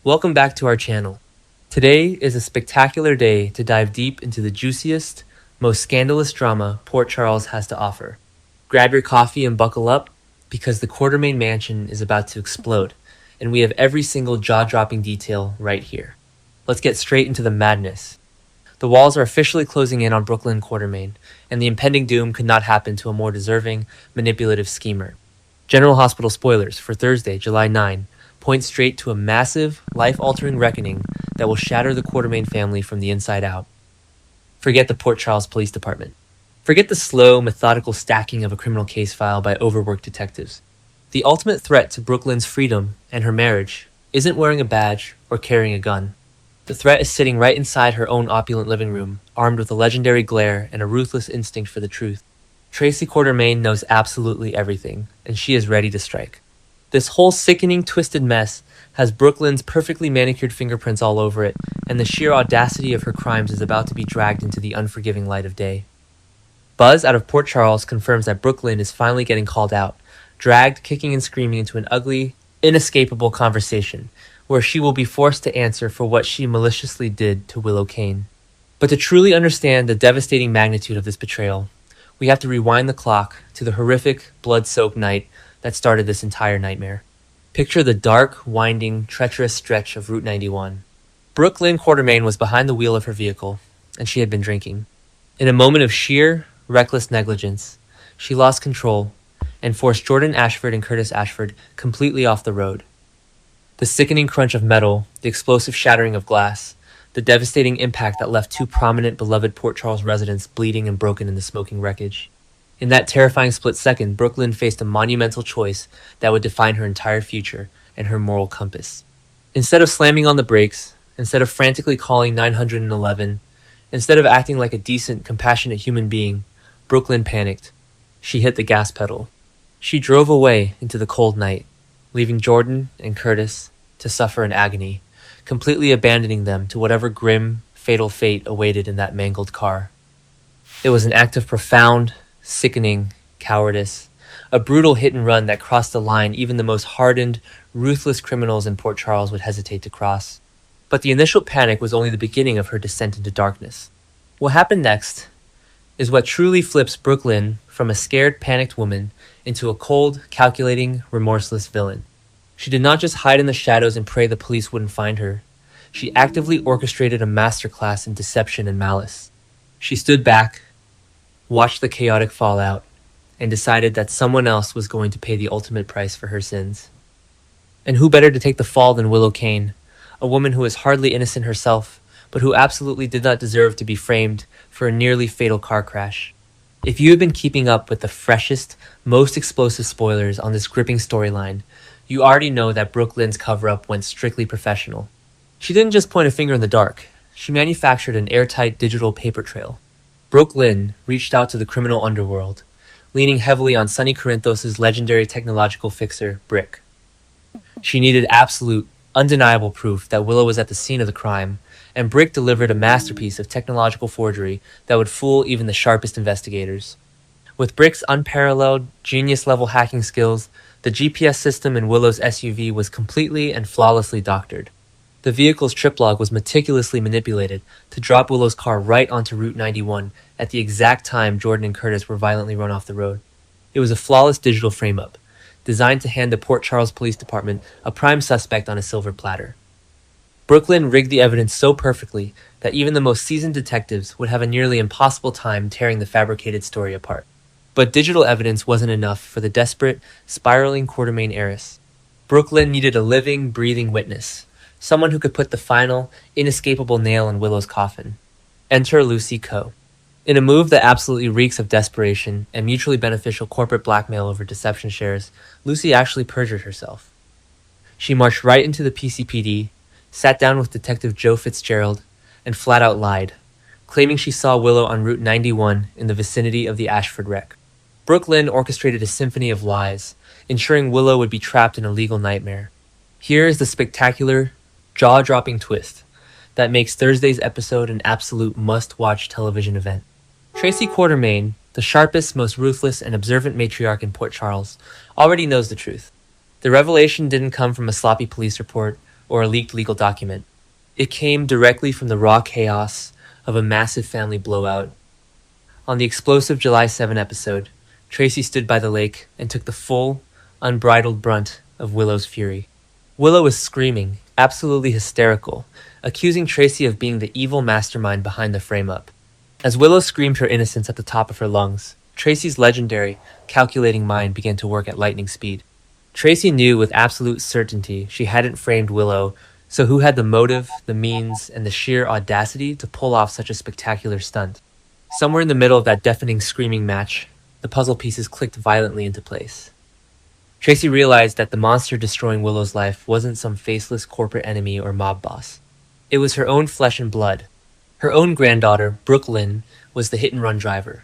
Welcome back to our channel. Today is a spectacular day to dive deep into the juiciest, most scandalous drama Port Charles has to offer. Grab your coffee and buckle up, because the Quartermain mansion is about to explode, and we have every single jaw-dropping detail right here. Let's get straight into the madness. The walls are officially closing in on Brooklyn Quartermain, and the impending doom could not happen to a more deserving, manipulative schemer. General Hospital spoilers for Thursday, July 9, point straight to a massive, life-altering reckoning that will shatter the Quartermain family from the inside out. Forget the Port Charles Police Department. Forget the slow, methodical stacking of a criminal case file by overworked detectives. The ultimate threat to Brooklyn's freedom and her marriage isn't wearing a badge or carrying a gun. The threat is sitting right inside her own opulent living room, armed with a legendary glare and a ruthless instinct for the truth. Tracy Quartermain knows absolutely everything, and she is ready to strike. This whole sickening, twisted mess has Brooklyn's perfectly manicured fingerprints all over it, and the sheer audacity of her crimes is about to be dragged into the unforgiving light of day. Buzz out of Port Charles confirms that Brooklyn is finally getting called out, dragged kicking and screaming into an ugly, inescapable conversation, where she will be forced to answer for what she maliciously did to Willow Kane. But to truly understand the devastating magnitude of this betrayal, we have to rewind the clock to the horrific, blood-soaked night that started this entire nightmare. Picture the dark, winding, treacherous stretch of Route 91. Brooklyn Quartermain was behind the wheel of her vehicle, and she had been drinking. In a moment of sheer, reckless negligence, she lost control and forced Jordan Ashford and Curtis Ashford completely off the road. The sickening crunch of metal, the explosive shattering of glass, the devastating impact that left two prominent, beloved Port Charles residents bleeding and broken in the smoking wreckage. In that terrifying split second, Brooklyn faced a monumental choice that would define her entire future and her moral compass. Instead of slamming on the brakes, instead of frantically calling 911, instead of acting like a decent, compassionate human being, Brooklyn panicked. She hit the gas pedal. She drove away into the cold night, leaving Jordan and Curtis to suffer in agony, completely abandoning them to whatever grim, fatal fate awaited in that mangled car. It was an act of profound, sickening cowardice, a brutal hit and run that crossed the line even the most hardened, ruthless criminals in Port Charles would hesitate to cross. But the initial panic was only the beginning of her descent into darkness. What happened next is what truly flips Brooklyn from a scared, panicked woman into a cold, calculating, remorseless villain. She did not just hide in the shadows and pray the police wouldn't find her. She actively orchestrated a masterclass in deception and malice. She stood back, watched the chaotic fallout, and decided that someone else was going to pay the ultimate price for her sins. And who better to take the fall than Willow Kane, a woman who is hardly innocent herself, but who absolutely did not deserve to be framed for a nearly fatal car crash. If you have been keeping up with the freshest, most explosive spoilers on this gripping storyline, you already know that Brooklyn's cover-up went strictly professional. She didn't just point a finger in the dark, she manufactured an airtight digital paper trail. Brooklyn reached out to the criminal underworld, leaning heavily on Sonny Corinthos' legendary technological fixer, Brook. She needed absolute, undeniable proof that Willow was at the scene of the crime, and Brook delivered a masterpiece of technological forgery that would fool even the sharpest investigators. With Brook's unparalleled, genius-level hacking skills, the GPS system in Willow's SUV was completely and flawlessly doctored. The vehicle's trip log was meticulously manipulated to drop Willow's car right onto Route 91 at the exact time Jordan and Curtis were violently run off the road. It was a flawless digital frame-up, designed to hand the Port Charles Police Department a prime suspect on a silver platter. Brooklyn rigged the evidence so perfectly that even the most seasoned detectives would have a nearly impossible time tearing the fabricated story apart. But digital evidence wasn't enough for the desperate, spiraling Quartermain heiress. Brooklyn needed a living, breathing witness, someone who could put the final, inescapable nail in Willow's coffin. Enter Lucy Coe. In a move that absolutely reeks of desperation and mutually beneficial corporate blackmail over deception shares, Lucy actually perjured herself. She marched right into the PCPD, sat down with Detective Joe Fitzgerald, and flat out lied, claiming she saw Willow on Route 91 in the vicinity of the Ashford wreck. Brooklyn orchestrated a symphony of lies, ensuring Willow would be trapped in a legal nightmare. Here is the spectacular, jaw-dropping twist that makes Thursday's episode an absolute must-watch television event. Tracy Quartermain, the sharpest, most ruthless, and observant matriarch in Port Charles, already knows the truth. The revelation didn't come from a sloppy police report or a leaked legal document. It came directly from the raw chaos of a massive family blowout. On the explosive July 7 episode, Tracy stood by the lake and took the full, unbridled brunt of Willow's fury. Willow was screaming, absolutely hysterical, accusing Tracy of being the evil mastermind behind the frame-up. As Willow screamed her innocence at the top of her lungs, Tracy's legendary, calculating mind began to work at lightning speed. Tracy knew with absolute certainty she hadn't framed Willow, so who had the motive, the means, and the sheer audacity to pull off such a spectacular stunt? Somewhere in the middle of that deafening screaming match, the puzzle pieces clicked violently into place. Tracy realized that the monster destroying Willow's life wasn't some faceless corporate enemy or mob boss. It was her own flesh and blood. Her own granddaughter, Brook, was the hit-and-run driver.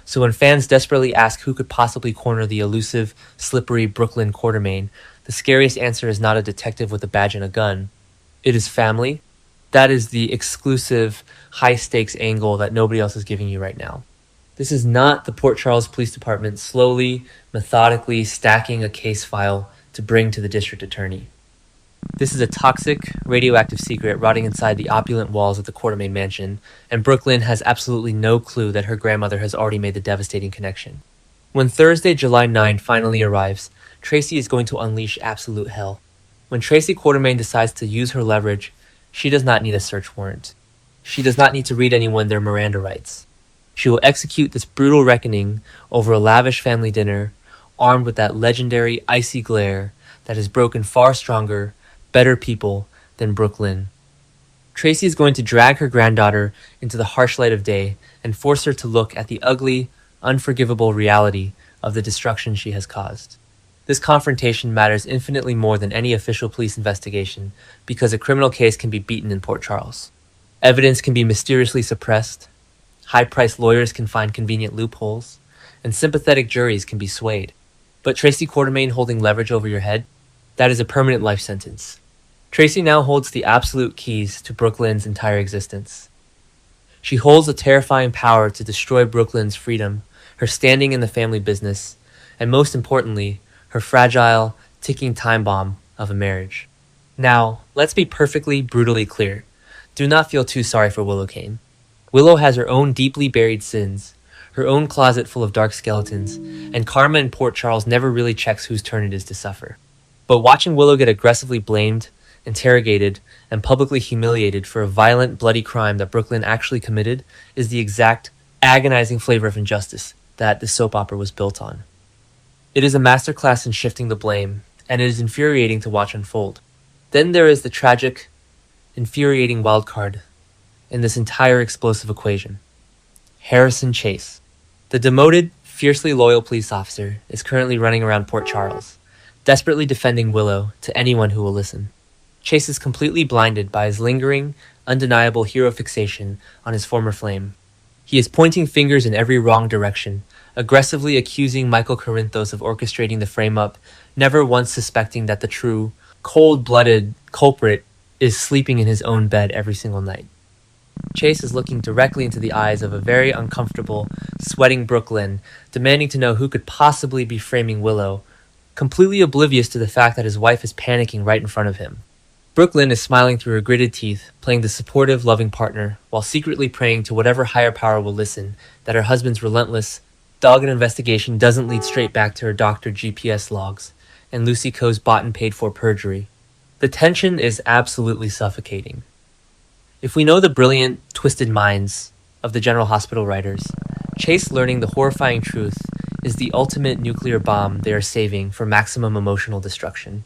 So when fans desperately ask who could possibly corner the elusive, slippery Brooklyn Quartermain, the scariest answer is not a detective with a badge and a gun. It is family. That is the exclusive, high-stakes angle that nobody else is giving you right now. This is not the Port Charles Police Department slowly, methodically stacking a case file to bring to the district attorney. This is a toxic, radioactive secret rotting inside the opulent walls of the Quartermain mansion, and Brooklyn has absolutely no clue that her grandmother has already made the devastating connection. When Thursday, July 9 finally arrives, Tracy is going to unleash absolute hell. When Tracy Quartermain decides to use her leverage, she does not need a search warrant. She does not need to read anyone their Miranda rights. She will execute this brutal reckoning over a lavish family dinner, armed with that legendary icy glare that has broken far stronger, better people than Brooklyn. Tracy is going to drag her granddaughter into the harsh light of day and force her to look at the ugly, unforgivable reality of the destruction she has caused. This confrontation matters infinitely more than any official police investigation because a criminal case can be beaten in Port Charles. Evidence can be mysteriously suppressed, high-priced lawyers can find convenient loopholes, and sympathetic juries can be swayed. But Tracy Quartermain holding leverage over your head? That is a permanent life sentence. Tracy now holds the absolute keys to Brooklyn's entire existence. She holds the terrifying power to destroy Brooklyn's freedom, her standing in the family business, and most importantly, her fragile, ticking time bomb of a marriage. Now, let's be perfectly, brutally clear. Do not feel too sorry for Willow Kane. Willow has her own deeply buried sins, her own closet full of dark skeletons, and karma in Port Charles never really checks whose turn it is to suffer. But watching Willow get aggressively blamed, interrogated, and publicly humiliated for a violent, bloody crime that Brooklyn actually committed is the exact, agonizing flavor of injustice that the soap opera was built on. It is a masterclass in shifting the blame, and it is infuriating to watch unfold. Then there is the tragic, infuriating wildcard in this entire explosive equation. Harrison Chase. The demoted, fiercely loyal police officer is currently running around Port Charles, desperately defending Willow to anyone who will listen. Chase is completely blinded by his lingering, undeniable hero fixation on his former flame. He is pointing fingers in every wrong direction, aggressively accusing Michael Corinthos of orchestrating the frame-up, never once suspecting that the true, cold-blooded culprit is sleeping in his own bed every single night. Chase is looking directly into the eyes of a very uncomfortable, sweating Brooklyn, demanding to know who could possibly be framing Willow, completely oblivious to the fact that his wife is panicking right in front of him. Brooklyn is smiling through her gritted teeth, playing the supportive, loving partner, while secretly praying to whatever higher power will listen that her husband's relentless, dogged investigation doesn't lead straight back to her doctored GPS logs and Lucy Coe's bought and paid for perjury. The tension is absolutely suffocating. If we know the brilliant, twisted minds of the General Hospital writers, Chase learning the horrifying truth is the ultimate nuclear bomb they are saving for maximum emotional destruction.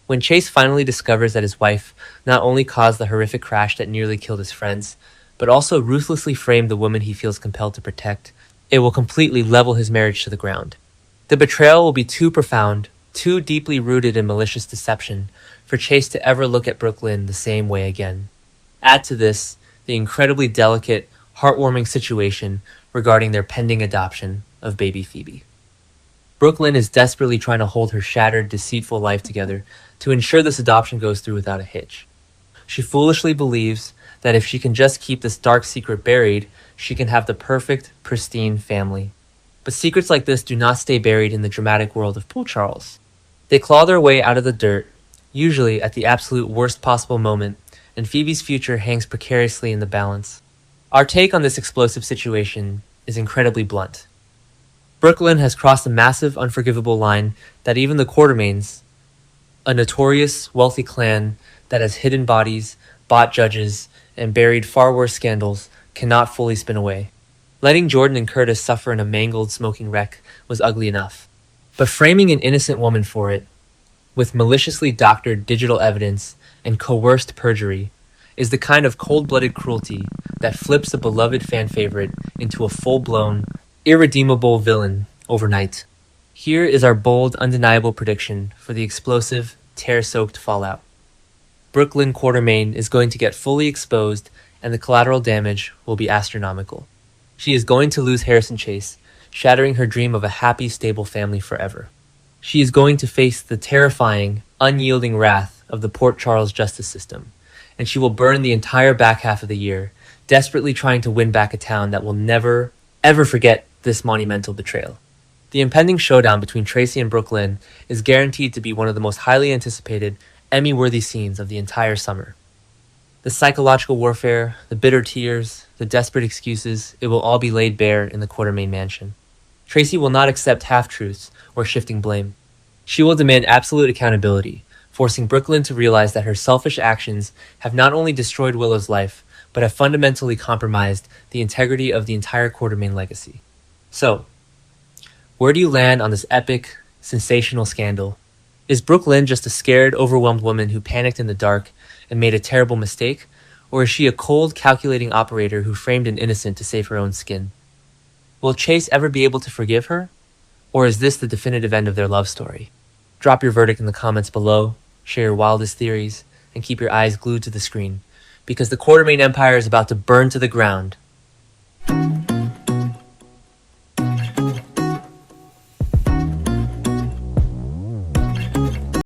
When Chase finally discovers that his wife not only caused the horrific crash that nearly killed his friends, but also ruthlessly framed the woman he feels compelled to protect, it will completely level his marriage to the ground. The betrayal will be too profound, too deeply rooted in malicious deception, for Chase to ever look at Brooklyn the same way again. Add to this the incredibly delicate, heartwarming situation regarding their pending adoption of baby Phoebe. Brooklyn is desperately trying to hold her shattered, deceitful life together to ensure this adoption goes through without a hitch. She foolishly believes that if she can just keep this dark secret buried, she can have the perfect, pristine family. But secrets like this do not stay buried in the dramatic world of Port Charles. They claw their way out of the dirt, usually at the absolute worst possible moment, and Phoebe's future hangs precariously in the balance. Our take on this explosive situation is incredibly blunt. Brooklyn has crossed a massive, unforgivable line that even the Quartermaines, a notorious, wealthy clan that has hidden bodies, bought judges, and buried far worse scandals, cannot fully spin away. Letting Jordan and Curtis suffer in a mangled, smoking wreck was ugly enough. But framing an innocent woman for it, with maliciously doctored digital evidence and coerced perjury, is the kind of cold-blooded cruelty that flips a beloved fan favorite into a full-blown, irredeemable villain overnight. Here is our bold, undeniable prediction for the explosive, tear-soaked fallout. Brooklyn Quartermaine is going to get fully exposed, and the collateral damage will be astronomical. She is going to lose Harrison Chase, shattering her dream of a happy, stable family forever. She is going to face the terrifying, unyielding wrath of the Port Charles justice system, and she will burn the entire back half of the year, desperately trying to win back a town that will never, ever forget this monumental betrayal. The impending showdown between Tracy and Brooklyn is guaranteed to be one of the most highly anticipated, Emmy-worthy scenes of the entire summer. The psychological warfare, the bitter tears, the desperate excuses, it will all be laid bare in the Quartermaine mansion. Tracy will not accept half-truths or shifting blame. She will demand absolute accountability, forcing Brooklyn to realize that her selfish actions have not only destroyed Willow's life, but have fundamentally compromised the integrity of the entire Quartermaine legacy. So, where do you land on this epic, sensational scandal? Is Brooklyn just a scared, overwhelmed woman who panicked in the dark and made a terrible mistake? Or is she a cold, calculating operator who framed an innocent to save her own skin? Will Chase ever be able to forgive her? Or is this the definitive end of their love story? Drop your verdict in the comments below, share your wildest theories, and keep your eyes glued to the screen, because the Quartermaine Empire is about to burn to the ground